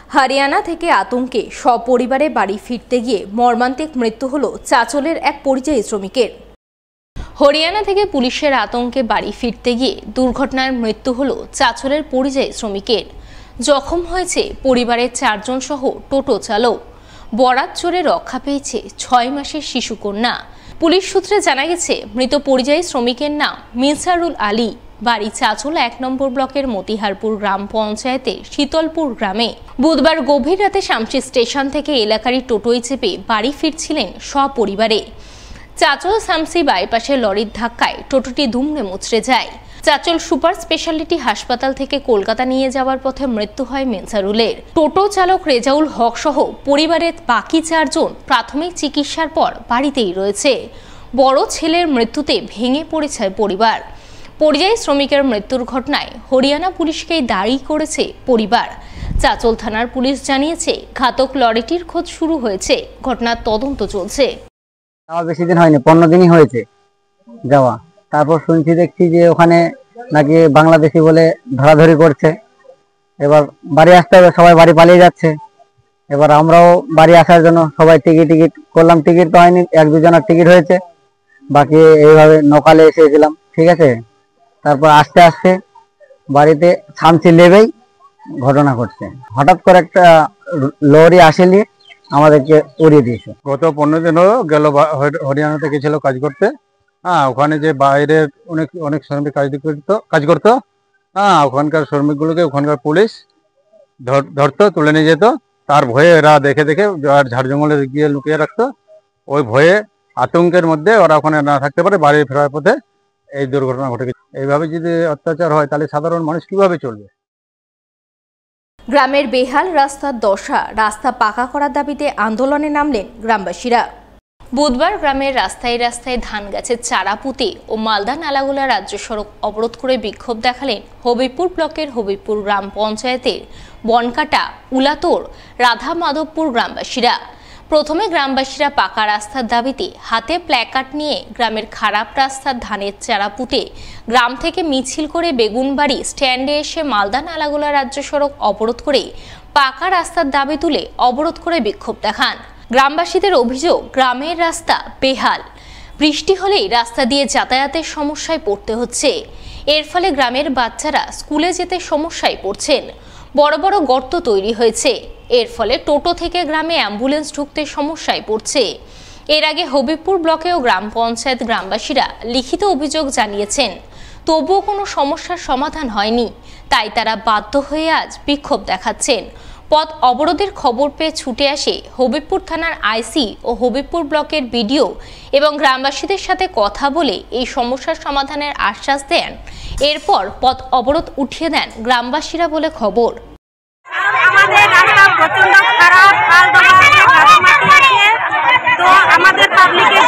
হরিয়ানা থেকে আতঙ্কে সপরিবারে বাড়ি ফিরতে গিয়ে মর্মান্তিক মৃত্যু হলো চাঁচলের এক পরিযায়ী শ্রমিকের। হরিয়ানা থেকে পুলিশের আতঙ্কে বাড়ি ফিরতে গিয়ে দুর্ঘটনায় মৃত্যু হলো চাঁচলের পরিযায়ী শ্রমিকের। জখম হয়েছে পরিবারের 4 জন সহ টোটো চালক। বরাত জোরে রক্ষা পেয়েছে 6 মাসের শিশুকন্যা। পুলিশ সূত্রে জানা গেছে, মৃত পরিযায়ী শ্রমিকের নাম মিনসারুল আলী, বাড়ি চাঁচল 1 নম্বর ব্লকের মতিহারপুর গ্রাম পঞ্চায়েতের শীতলপুর গ্রামে। বুধবার গভীর রাতে শামসি স্টেশন থেকে এলাকারই টোটোয় চেপে বাড়ি ফিরছিলেন সপরিবারে। চাঁচল শামসি বাইপাসে লরির ধাক্কায় টোটোটি দুমড়ে মুচড়ে যায়। চাঁচল সুপার স্পেশালিটি হাসপাতাল থেকে কলকাতা নিয়ে যাওয়ার পথে মৃত্যু হয় মিনসারুলের। টোটো চালক রেজাউল হক সহ পরিবারের বাকি 4 জন প্রাথমিক চিকিৎসার পর বাড়িতেই রয়েছে। বড় ছেলের মৃত্যুতে ভেঙে পড়েছে পরিবার। পরিযায়ী শ্রমিকের মৃত্যুর ঘটনায় হরিয়ানা পুলিশকেই দায়ী করেছে পরিবার। চাঁচল থানার পুলিশ জানিয়েছে, ঘাতক লরিটির খোঁজ শুরু হয়েছে, ঘটনার তদন্ত চলছে। বেশি দিন হয়নি, 15 দিনই হয়েছে যাওয়া। তারপর শুনছি দেখছি যে ওখানে নাকি বাংলাদেশি বলে ধরাধরি করছে। এবার বাড়ি আসতে হবে, সবাই বাড়ি পালিয়ে যাচ্ছে। এবার আমরাও বাড়ি আসার জন্য সবাই টিকিট করলাম, টিকিট তো হয়নি, 1-2 জনের টিকিট হয়েছে, বাকি এইভাবে নকালে এসেছিলাম। ঠিক আছে, তারপর আস্তে আস্তে বাড়িতে শামসি লেবেই ঘটনা ঘটছে। হঠাৎ করে একটা লরি আসেনি, আমাদেরকে উড়িয়ে দিয়েছে। গত 15 দিন গেল হরিয়ানাতে গেছিল কাজ করতে। ওখানে যে বাইরের অনেক শ্রমিক কাজ করতো। ওখানকার শ্রমিকগুলোকে ওখানকার পুলিশ ধরতো, তুলে নিয়ে যেত। তার ভয়ে এরা দেখে ঝাড় জঙ্গলে গিয়ে লুকিয়ে রাখতো। ওই ভয়ে আতঙ্কের মধ্যে ওরা ওখানে না থাকতে পারে, বাড়ি ফেরার পথে এই দুর্ঘটনা ঘটে গেছে। এইভাবে যদি অত্যাচার হয় তাহলে সাধারণ মানুষ কিভাবে চলবে? গ্রামের বেহাল রাস্তার দশা, রাস্তা পাকা করার দাবিতে আন্দোলনে নামলেন গ্রামবাসীরা। বুধবার গ্রামের রাস্তায় রাস্তায় ধান গাছের চারা পুঁতে ও মালদা নালাগোলা রাজ্য সড়ক অবরোধ করে বিক্ষোভ দেখালেন হবিবপুর ব্লকের হবিবপুর গ্রাম পঞ্চায়েতের বনকাটা, উলাতোর, রাধা মাধবপুর গ্রামবাসীরা। প্রথমে গ্রামবাসীরা পাকা রাস্তার দাবিতে হাতে প্ল্যাকার্ড নিয়ে গ্রামের খারাপ রাস্তার ধানের চারা পুঁতে গ্রাম থেকে মিছিল করে বেগুনবাড়ি স্ট্যান্ডে এসে মালদা নালাগোলা রাজ্য সড়ক অবরোধ করে পাকা রাস্তার দাবি তুলে অবরোধ করে বিক্ষোভ দেখান। গ্রামবাসীদের অভিযোগ, গ্রামের রাস্তা বেহাল, বৃষ্টি হলেই রাস্তা দিয়ে যাতায়াতের সমস্যায় পড়তে হচ্ছে। এর ফলে গ্রামের বাচ্চারা স্কুলে যেতে সমস্যায় পড়ছেন। বড় বড় গর্ত তৈরি হয়েছে, এর ফলে টোটো থেকে গ্রামে অ্যাম্বুলেন্স ঢুকতে সমস্যায় পড়ছে। এর আগে হবিবপুর ব্লকেও গ্রাম পঞ্চায়েত গ্রামবাসীরা লিখিত অভিযোগ জানিয়েছেন, তবুও কোনো সমস্যার সমাধান হয়নি। তাই তারা বাধ্য হয়ে আজ বিক্ষোভ দেখাচ্ছেন। পথ অবরোধের খবর পেয়ে ছুটে আসে হবিবপুর থানার আইসি ও হবিবপুর ব্লকের বিডিও এবং গ্রামবাসীদের সাথে কথা বলে এই সমস্যার সমাধানের আশ্বাস দেন। এরপর পথ অবরোধ উঠিয়ে দেন গ্রামবাসীরা বলে খবর। আমাদের রাস্তা প্রচন্ড খারাপ, তো আমাদের পাবলিকের